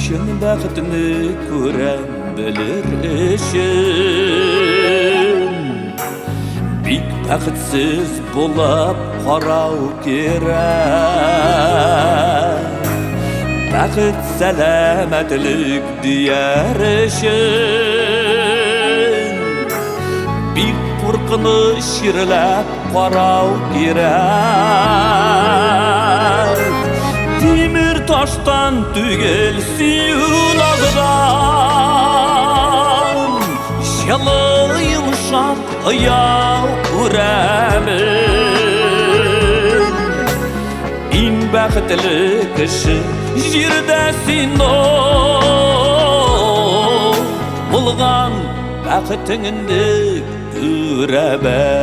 Şen bäxtini gören bilir işin. Bik bäxtsiz bolup qarau gerek. Bäxt selametlik diýer işin. Bik qurqynyş ýerläp qarau gerek. Timir taştan tügel siyulagdan, şalı yumuşak ayağı uremin. İn bäxtli kişi jirdesin o, bulgan bäxtiňni göreben.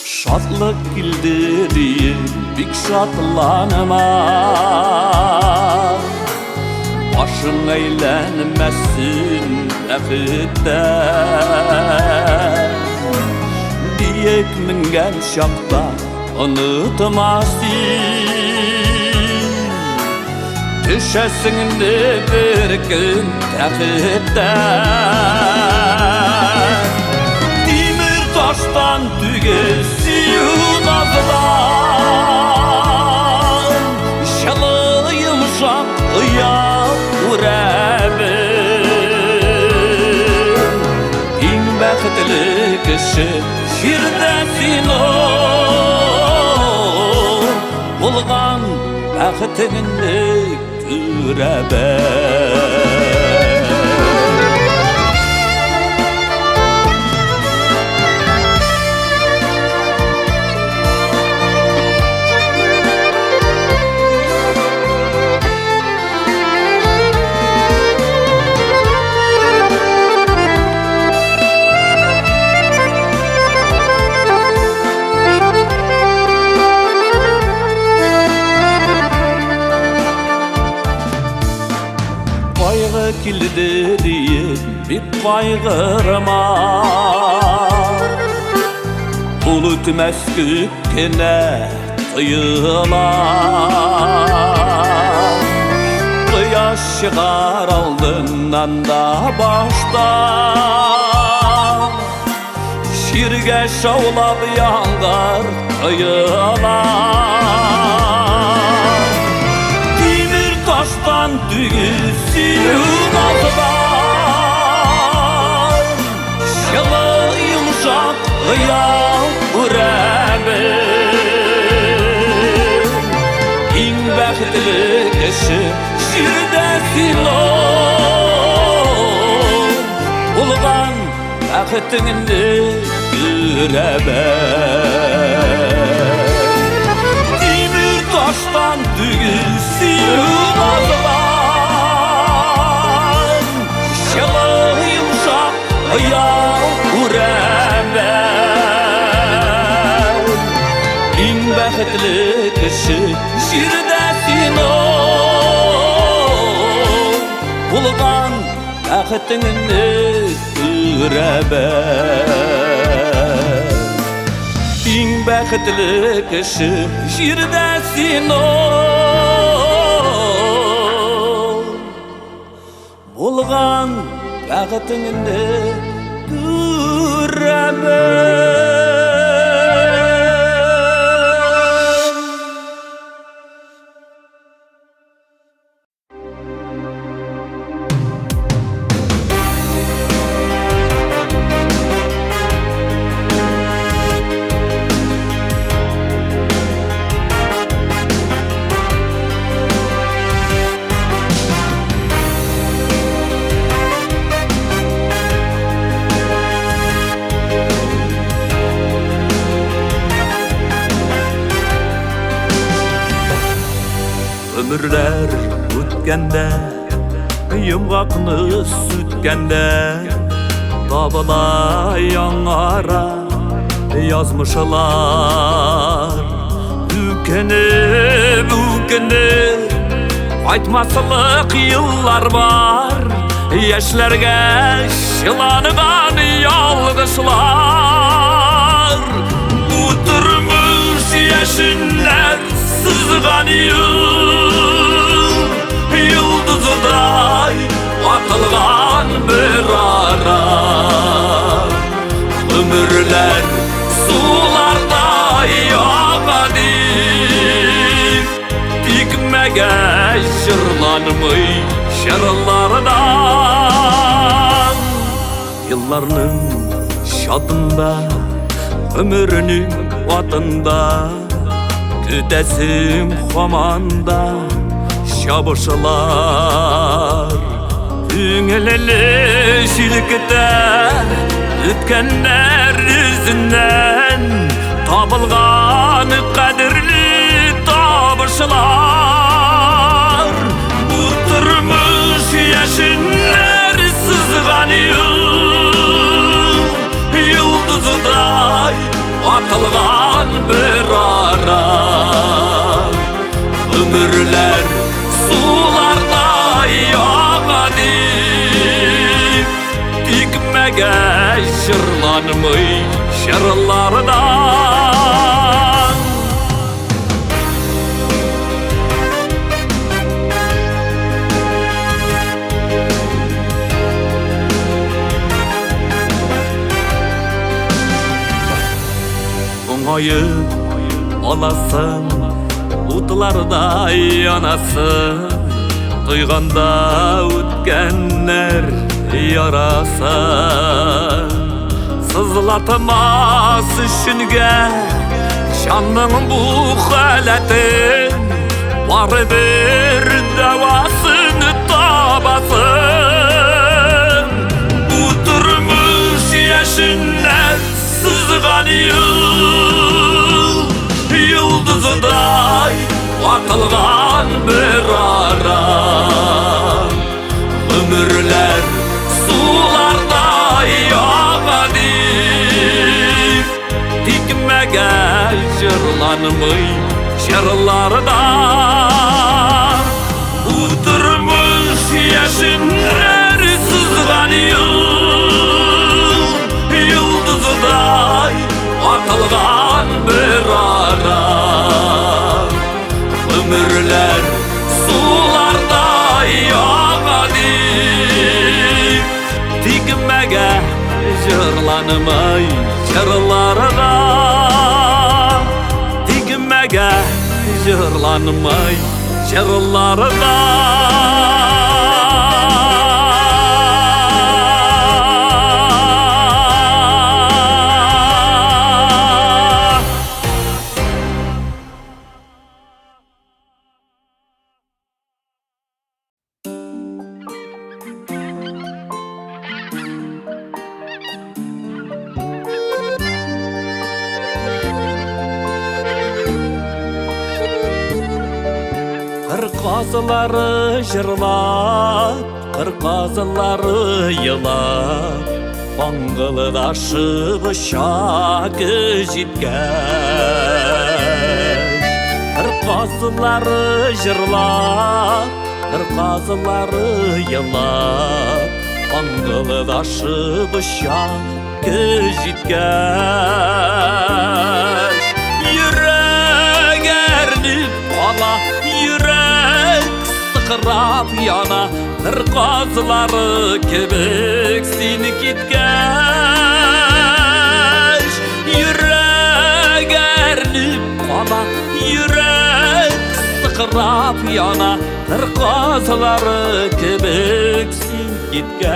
Şatlık gildiriyin bik şatlanma, başın eğlenmesin bäxtden. Diyek mingen şakta unutmasın, düşesini bir gün täxtden. Timir taştan tügel siyulagdan, şalı yumuşak ayağı uremin. İn bäxtli kişi jirdesin o, bulgan bäxtiňni göreben. Kaygı kildirin bir kaygırma, bulut meskükine kıyılar. Kıyaş çıkar aldığından da baştan, şirge şavlap yangar kıyılar. Timir taştan tügül siyulagdan, şalı yumuşak ayağı uremin. İn bäxtli kişi jirdesin o, bulgan bäxtiňni göreben. Timir taştan tügül siyulagdan, şalı yumuşak ayağı uremin. İn bäxtli kişi jirdesin o, bulgan bäxtiňni göreben. İn bäxtli kişi jirdesin o, bulgan bäxtiňni göreben. Ömürler ötkende, yumgakny sütkende, tabıla yangara yazmışlar. Bugünü Aytmasılık yıllar var Yaşlarga şılanıgan yalgışlar Uturmuş yaşınlar sızgan Yıldızıday atılgan bir ara Ömürler sularda yağadi Dikmege şırlanmay şarlardan Yıllarının şadında Ömrünün vatında Tütesim xamanda Şabışılar Üngüleli şirkete Ütkenler yüzünden Tabılgan kadirli tabışılar Uturmuş yaşınlar sızgan Yıldızıday atılgan bir ara Ömürler sularda yağadi Dikmege şırlanmay şarlardan Oңayı olasın Utlarda yanasın Duyganda ötkenler yarasın Sızlatmaz üçünge Canның bu haletin Var bir davasını tabasın Uturmuş yaşınlar sızgan Yıldızıday atılgan bir ara Ömürler sularda yağadi Dikmege şırlanmay şarlardan Uturmuş yaşınlar sızgan Yıldızıday atılgan bir ara Ömürler sularda yağadi Dikmege şırlanmay şarlardan Dikmege şırlanmay şarlardan Kırkazıları jırlap, kırkazıları yılap Bangılı daşı bıçakı jitkeş Kırkazıları jırlap, kırkazıları yılap Bangılı daşı bıçakı jitkeş Yürek ernip ala Sıkırap yana Kırkazıları kebek seni gitkeş Yürek ernip kala Yürek sıkırap yana Kırkazıları kebek seni gitkeş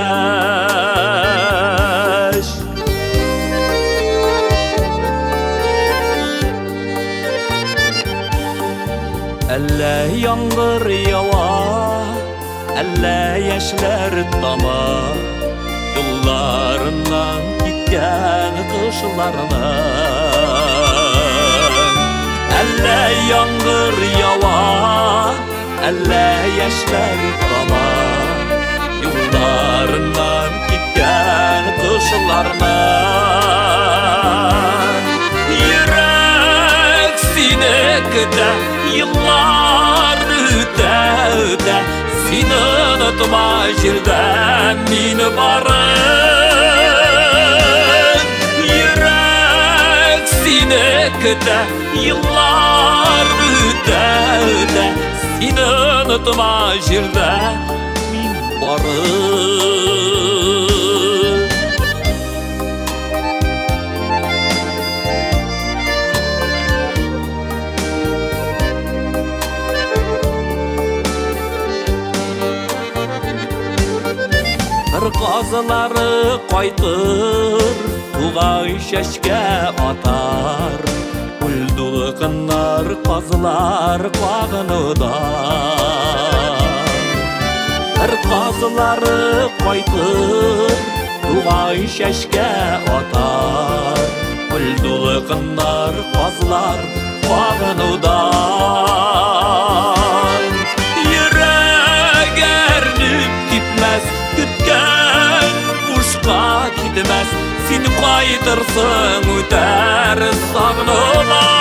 Elle yağmur yava, elle yaşlar dama Yollarından gitken kışlarından Elle yağmur yava, elle yaşlar dama Yollarından gitken kışlarından Yürek seni öte, yıllar öte seni unutma jirden meni barım. Yürek seni küte, yıllar öte seni unutma jirden meni barım. Qazıları qaytır, tuğay şeşke atar. Güldüğünler qazılar bağınıda. Qazıları qaytır, tuğay şeşke atar. Güldüğünler qazılar bağınıda. Yürek ernip gitmez, kütken kuşka gitmez. Seni qaytırsın öter sağlılar.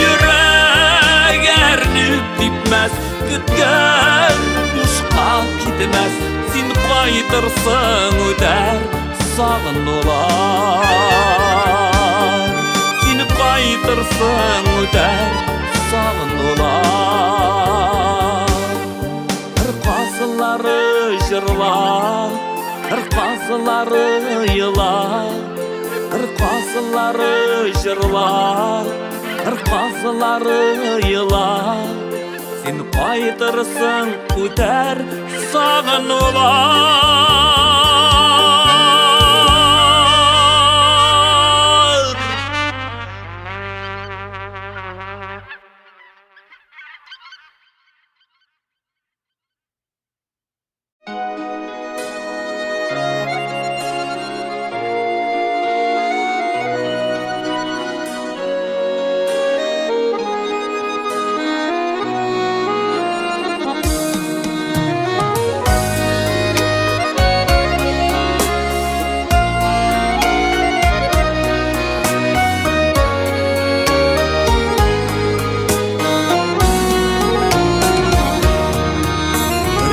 Yürek ernip gitmez, kütken kuşka gitmez. Seni qaytırsın öter sağlılar. Seni qaytırsın öter sağlılar. Qazıları jırlar, qazıları yılar. Qazıları jırlar, qazıları yılar. Sen qaytırsın öter sağınılar.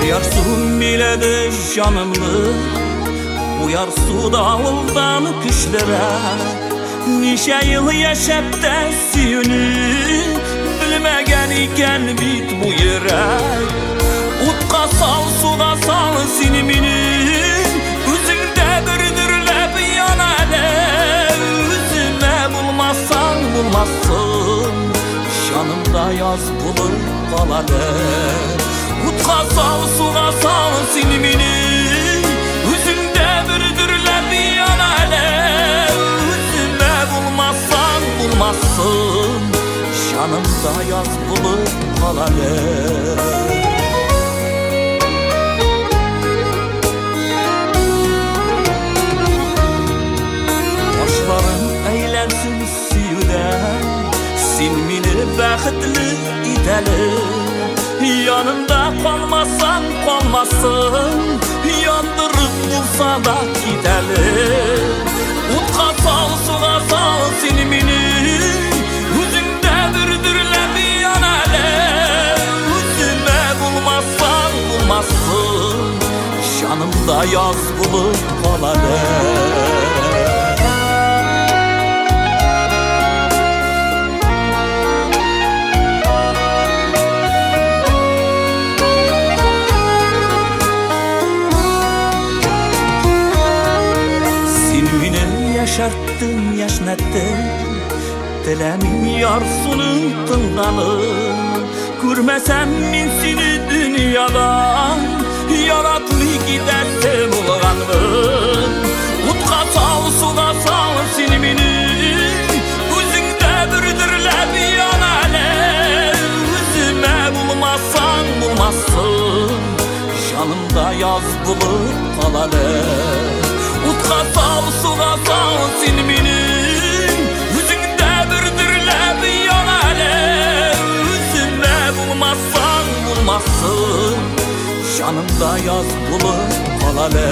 Uyarsın biledi canımlı, uyar su davuldan küşlere. Nice yıl yaşap da suyunu, bilmegen iken bit bu yürek. Utka sal, suga sal seni minin, üzümde bürdürlep yanale. Üzüme bulmazsan bulmazsın, canımda yaz bulup kalale. Utka sal, suga sal seni minin, üzümde bürdürlep yanale. Üzüme bulmazsan bulmazsın, canımda yaz bulup kalale. Başlarım eylensin suyudan, sen meni bəxtli iteli. Yanımda kalmazsan kalmazsın, yandırıp bulsa da gideli. Utka sal, suga sal seni meni, üzümde bürdürlep yanale. Üzüme bulmazsan bulmazsın, canımda yaz bulup kalale. Yaşarttın, yaşnattın, dilemin yarsunun tınganın. Görmesem min seni dünyadan, yaratlı gidersen ulganın. Utka sal, suga sal seni meni, üzümde bürdürlep yanale. Üzüme bulmazsan bulmazsın, canımda yaz bulup kalale. Utka sal, suga sal seni meni, üzümde bürdürlep yanale. Üzüme bulmazsan bulmazsın, canımda yaz bulup kalale.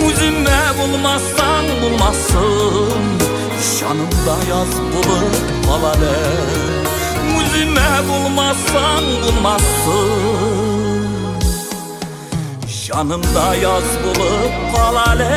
Üzüme bulmazsan bulmazsın, Жанымда яз болып қалады. Өзіме болмасаң болмассың, жанымда яз болып қалады.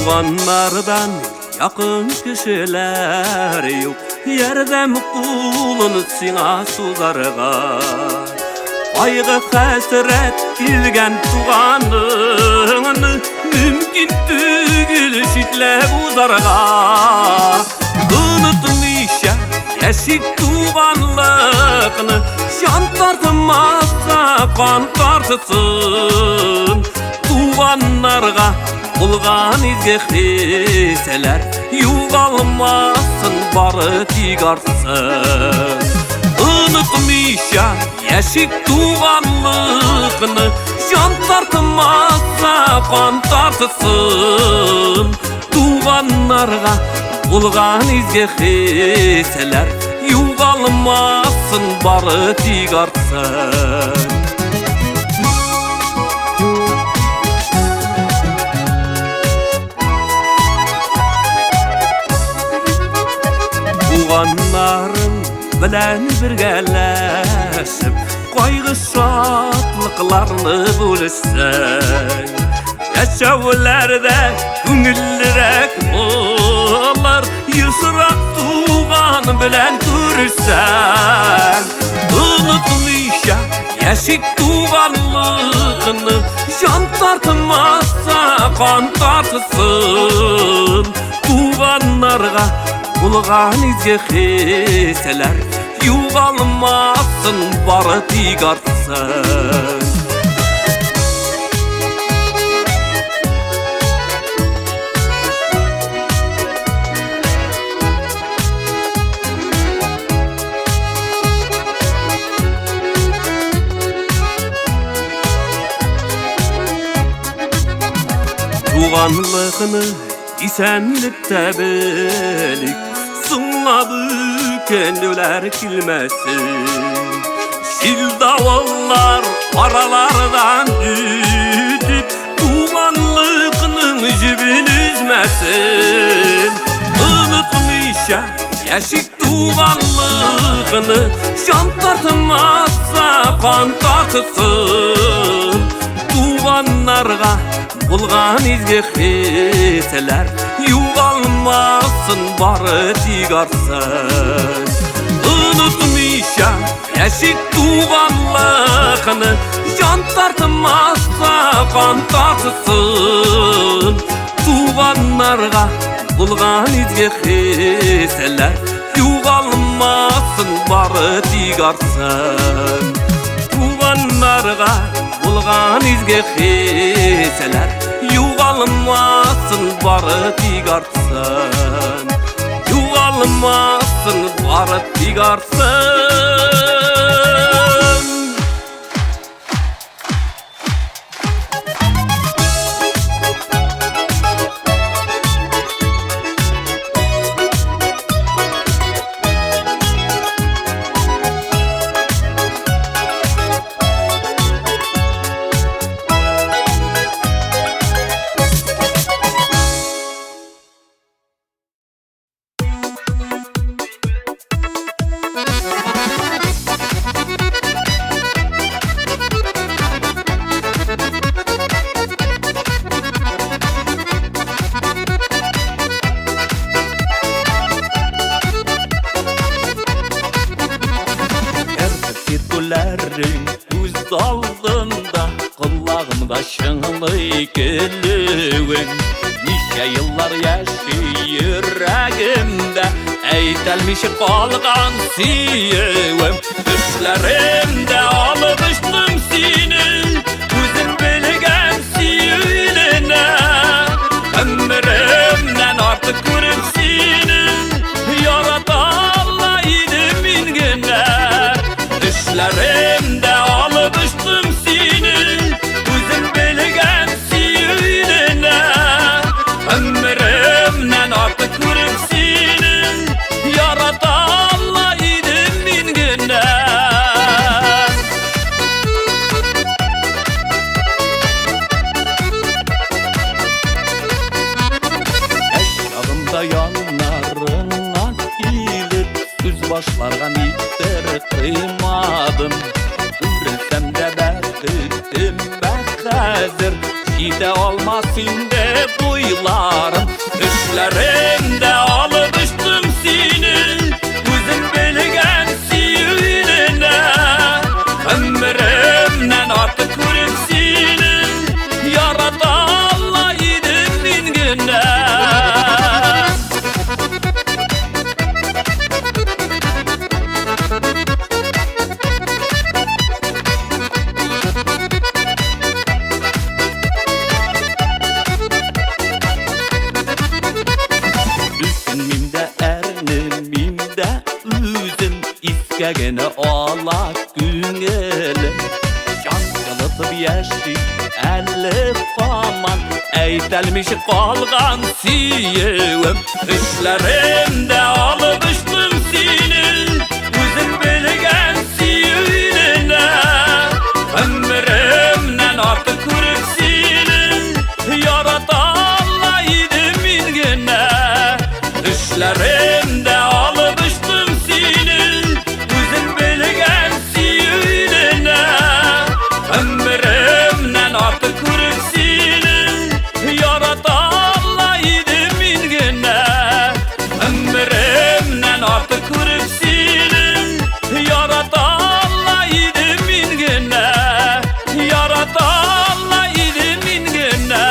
Tuğanlardan yakın kişiler yok, yerdem kulunu sina sularga. Ayğı hasret kilgen tuğanını mümkün tügül şitlep uzarga. Unutmayşa eşik tuğanlıkını, şan tartmazsa kan tartısın. Tuğanlarga Bulgan izge xiseler, yuvalmasın barı tigarsın. Unutmayşa yaşik tuğanlıkını, can tartmazsa kan tartısın. Tuğanlarga bulgan izge xiseler, yuvalmasın barı tigarsın. Tuğanların bilen birgeleşip, Koygu şatlıklarını bölüşsen, Yaşavlerde güngüllürek olur, Yusrak tuğan bilen görüşsen. Unutmayşa yaşik tuğanlığını, Can tartmazsa kan tartısın. Tuğanlarga Bulgan izge xiseler, yuvalmasın barı tigarsın. Tuğanlığını isenlikte belik, Sınladı kendiler kilmesin. Şil davallar aralardan üdüp, Tuğanlığının jibin üzmesin. Unutmayşa yaşik tuğanlığını, Can tartmazsa kan tartısın. Tuğanlarga bulgan izge xiseler, yuvalmasın barı tigarsın. Unutmayşa yaşik tuğanlığını, Can tartmazsa kan tartısın. Tuğanlarga bulgan izge xiseler, yuvalmasın barı tigarsın. Tuğanlarga bulgan izge xiseler, yuvalmasın barı tigarsın. Yuvalmasın barı tigarsın. Göz aldımda kulağımda şınlı gülüğün. Nice yıllar yaşıyor yüreğimde ey Eytelmiş kalgan siyevim Düşlerimde alıştım seni Özüm bilgen siyevine Ömrümden artık görüp seni Yaratallaydım ingine Düşlerimde alıştım seni Özüm bilgen siyevine Ömrümden artık görüp seni Yaratallaydım ingine Eşyağımda yanlarından giyilip Üz başlarga mittir kıymadım Ürülsem de bäktittim bäk häzir Şide olmasın de buylarım Düşlerimde alıştım seni Özüm bilgen siyevine Ömrümden artık görüp seni Yaratallaydım ingine Üzümümde ernimimde üzüm İskegene ağlak güngeli Şankalıtıp yeşil elif aman Eytelmiş kalgan siyevim Düşlerimde alıştım seni Özüm bilgen siyevine Ömrümden artık görüp seni Yaratallaydım ingine Düşlerimde alıştım seni Özüm bilgen siyevine Ömrümden artık görüp seni Yaratallaydım ingine Ömrümden artık görüp seni Yaratallaydım ingine Yaratallaydım ingine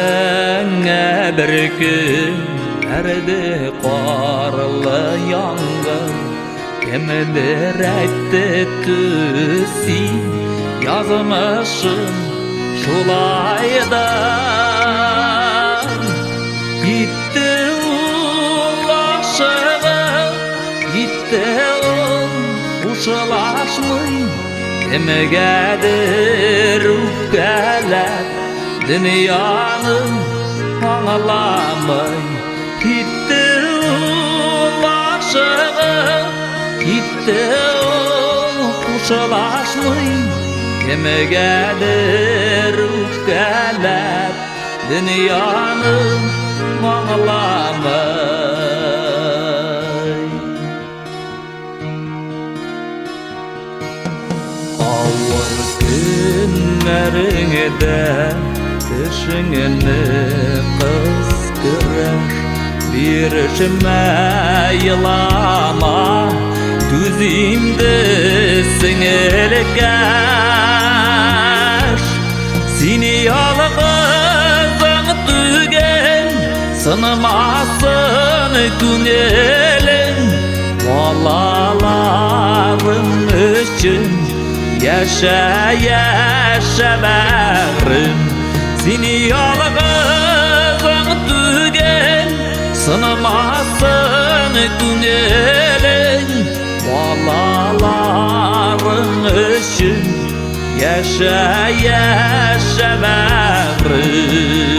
Terezene bir gün erdi qarlı yangın Kimidir etti tüsi yazmışım şulaydan Gitti ulaşığı gitti uşulaşmay Kimigedir ufkeler Dünyanın ağlamay Gitti ulaşığı gitti kuşalaşmay Kimigedir ufkeler Dünyanın ağlamay Ağır günlerinde Düşününü kıskırır Bir işime yılama Düzimde sinirler Seni yalğızın tügen Sınımasın günelin Valalarım için Yaşa yaşa berim Seni yalğızın tügen Sınımasın olmasın dünelin balaların için yaşa yaşa bäri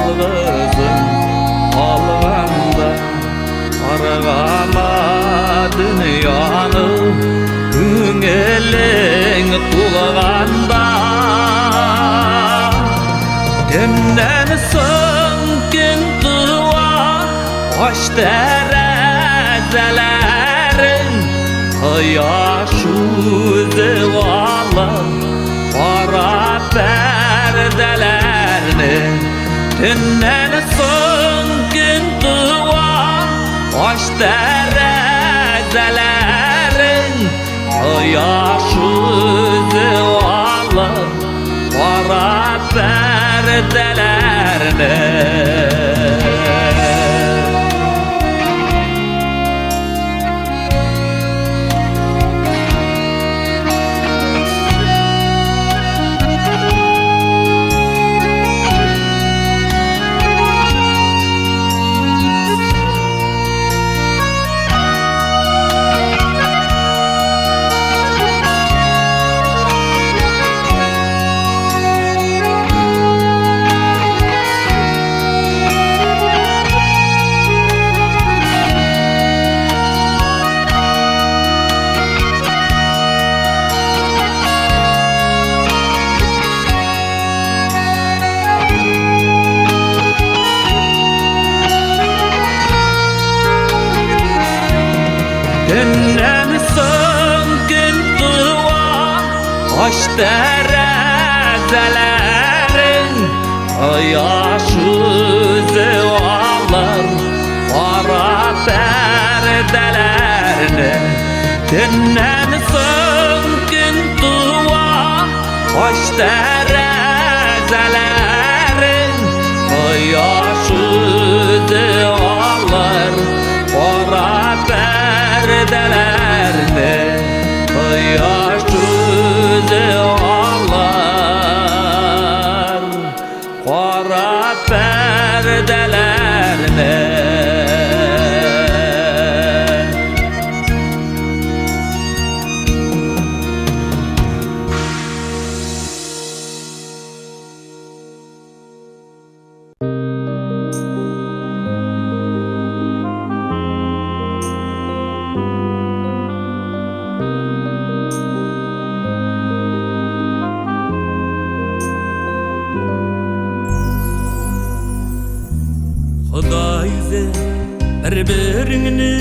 yalğızım alğanda aragama dünyany güngeliň tulganda demden söngün duwa hoş terezelerin ayaş uzyvalı qara perdelerini tünden söngün duva hoş terezelerin ayaş uzyvalı qara perdelerini Tünden söngün duva hoş terezelerin ayaş uzyvalar qara perdelerini tünden söngün duva hoş terezelerin ayaş uzyvalar qara perdelerini ayaş uzyvalar qara perdelerini Xudayze bir-birini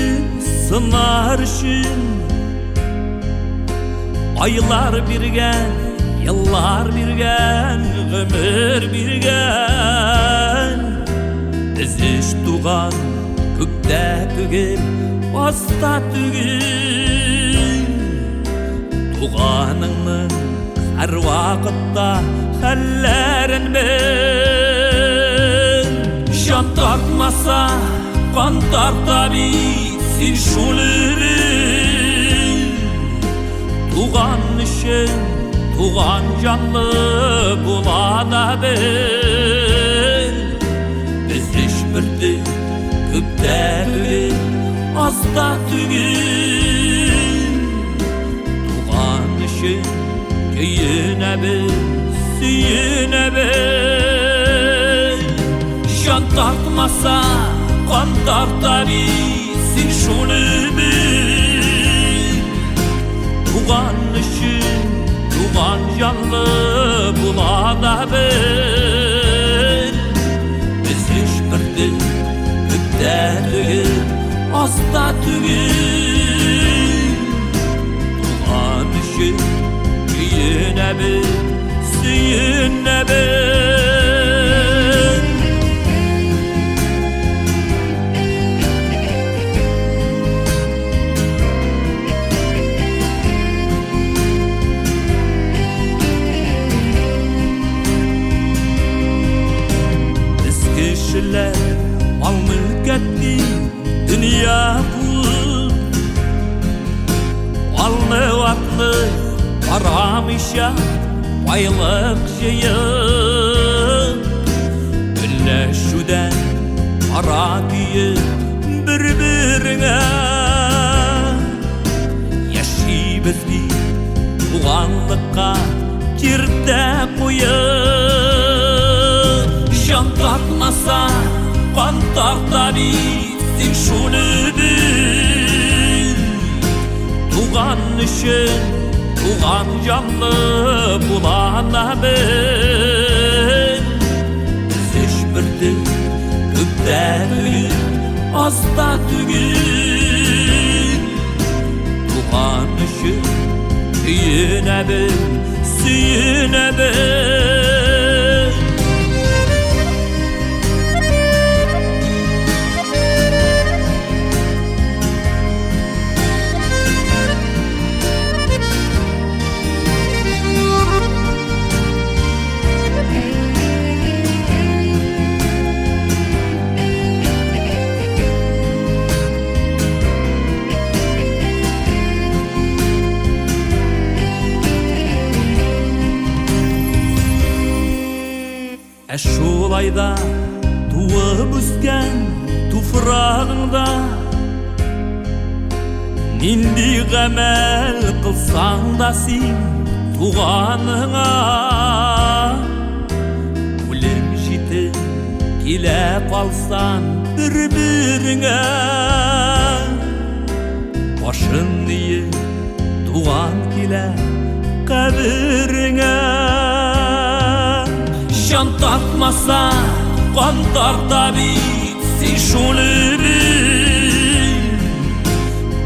sınar üçün aylar birgen, yıllar birgen, ömür birgen biz iş tuğan kökte tügel, osta tügel tuğanının her vakıtta hallerin ben can tartmasa kan tarta bitsin şulerin tuğan işin tuğan canlı bulana ben biz hiçbirdi köpte tügel asta tügel tuğan işin köyüne ben suyuna ben can tartmasa kan tarta bitsin şulerin tuğan işin tuğan canlı bulana ben biz hiçbirdi kökte tügel asta tügel tuğan işin köyüne ben suyuna ben kişiler mal mülketli dünya bu. Allı atlı aramışa baylık jeyip, birleşüden para diyip bir-birine yaşayibizdi tuğanlıkka kirde koyup. Can tartmasa kan tarta bitsin şunu bil. Tuğan için tuğan canlı bulana bil. Biz hiçbirdi köpte tügül azda tügül. Tuğan için köyüne bil, suyuna bil. Şulayda tuğup üsken tufrağında nindi gamel kılsan da sin tuğanına. Ulim jitip kile kalsan bir-birine başın diye tuğan kile kabirine. Can tartmasa kan tarta bitsin şunu bil.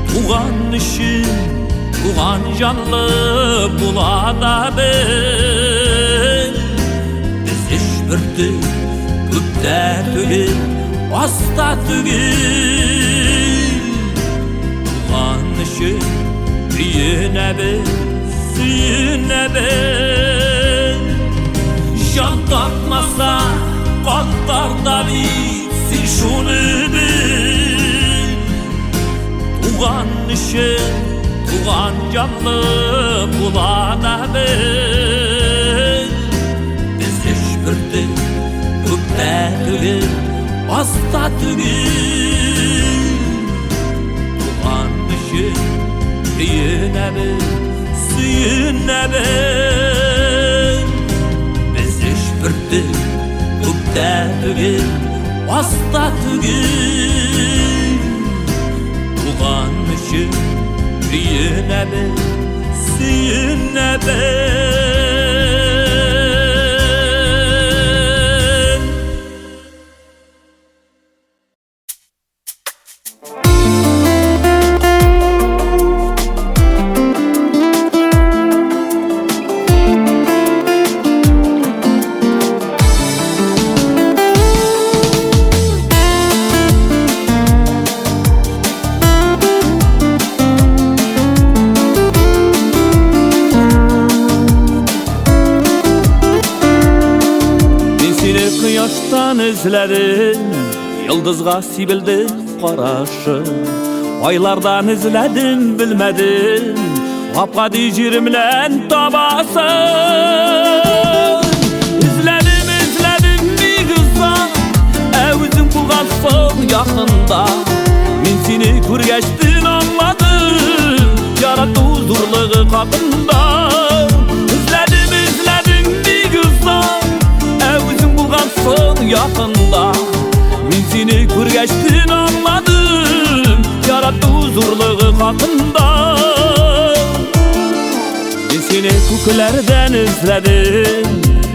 Tuğan için tuğan canlı bulana bil. Biz hiçbirdi köpte tügül azda tügül. Tuğan için köyüne bil, suyuna bil. Can tartmasa kan tarta bitsin şunu bil. Tuğan için tuğan canlı bulana bil. Biz hiçbirdi köpte tügül azda tügül. Tuğan için köyüne bil, suyuna bil. Birdi köpte tügül azda tügül. Tuğan için köyüne bil, suyuna bil. İzledim, yıldızga sibildi qaraşı. Aylardan izledim, bilmedim Apqadi jirimlen tabasın. İzledim bir kızdan, özüm bulgansın yakında. Men seni көргәчтен anladım, yarattı huzurluğu kapında. İzledim bir kızdan, özüm bulgansın yakında. Men seni көргәчтен anladım, yarattı huzurluğu kapında. Ben seni köklerden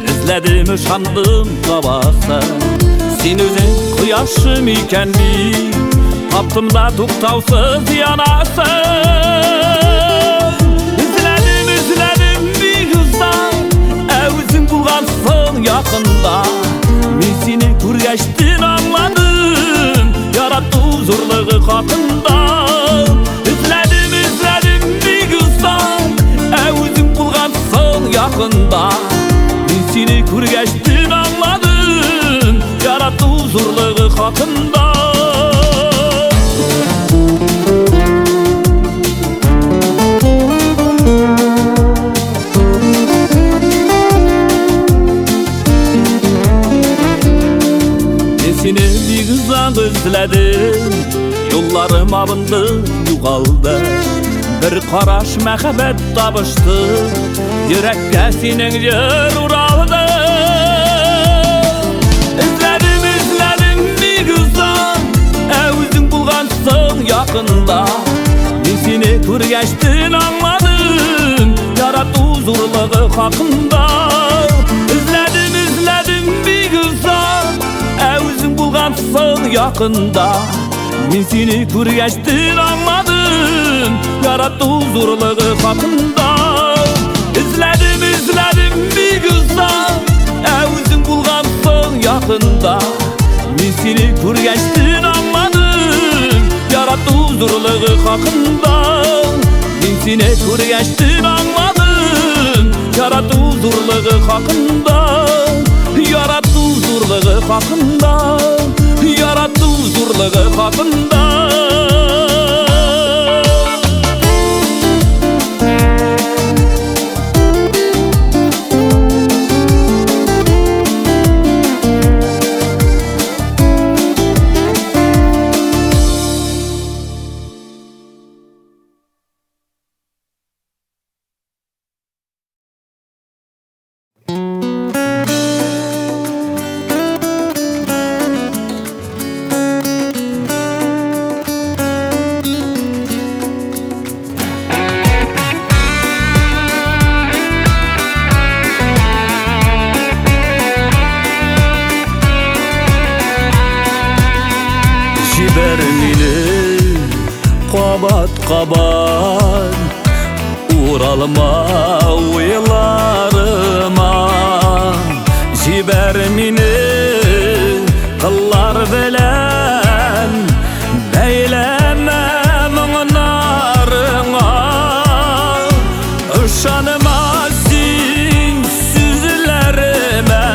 izledim, ışandım tabasa. Sen özün kıyaşım ikenli, kaptımda tuktavsız yanasın. İzledim bir kızdan, özün bulgansın yakında. Men seni көргәчтен anladım, yarattı huzurluğu kapında. İzledim bir kızdan, özün bulgansın yakında. Men seni көргәчтен anladım, yarattı huzurluğu özledim, yollarım abındı, yuğaldı. Bir qaraş məxəbət tabışdı, yürekке senin yer uraldı. İzledim bir kızdan, özün bulğansın yakında. Ben seni görgeçtin anladım, yaratı huzurluğu hakkında. İzledim bir kızdan, özün bulğansın yakında. Ben seni görgeçtin anladım, yaratı huzurluğu hakkında. İzledim bir kızdan, özün bulğansın yakında. Ben seni görgeçtin anladım, yaratı huzurluğu hakkında. Ben seni görgeçtin anladım, yaratı huzurluğu hakkında. Yaratı huzurluğu hakkında, yaratı huzurluğu hakkında. Jiber meni qabat uralma uylarıma. Jiber meni qıllar bilen beyleme munarıma. Uşanıma sin süzlerime,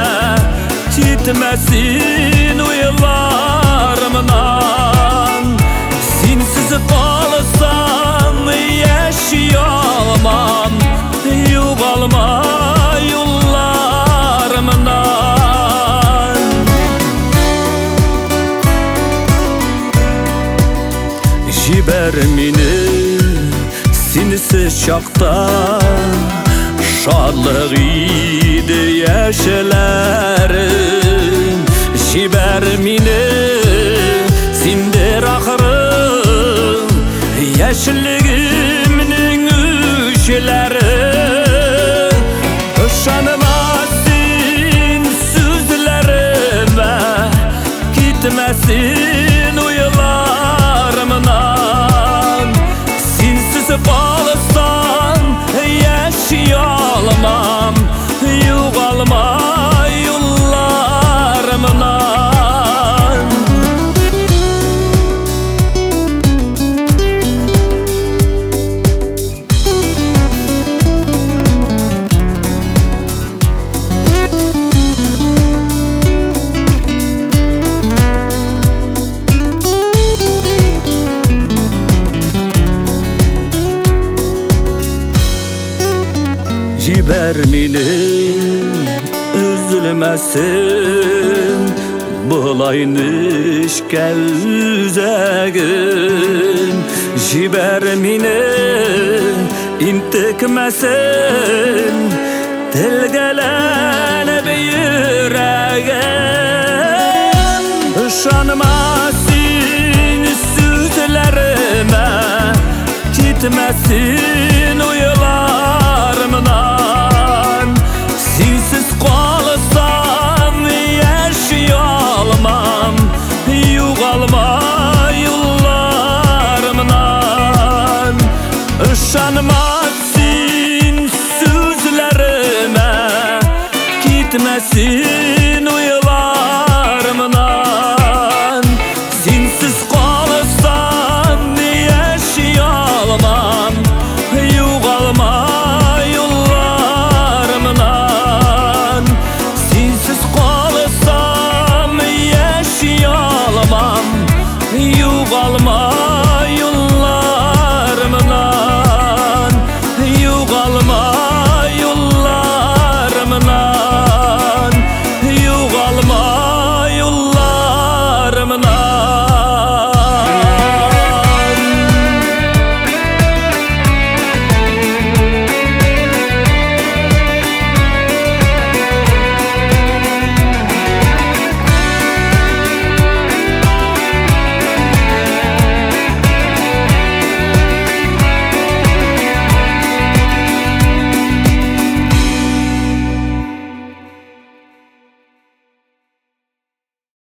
gitmesin uylarımdan. Sensiz kalsam yaşayamam, yuvalma yollarımdan. Jiber meni sensiz şakta, şadlık idi yaşlarım. Jiber meni sindir ahırı, yaşlığımın üşleri. Uşanıma sin sözlerime, gitmesin uylarımdan. Sensiz kalsam yaşayamam, yuvalma yollarımdan. Jiber meni üzülmesin, bulaymış gelzegin. Jiber meni intikmesin, tilgelenip yüreğim. Uşanmasın sözlerime, gitmesin uylarımdan. Sensiz kalsam yaşayamam, yuvalma yollarımdan. Uşanmasın sözlerime, gitmesin uylarımdan. Sensiz kalsam yaşayamam, yuvalma yollarımdan. Sensiz kalsam yaşayamam,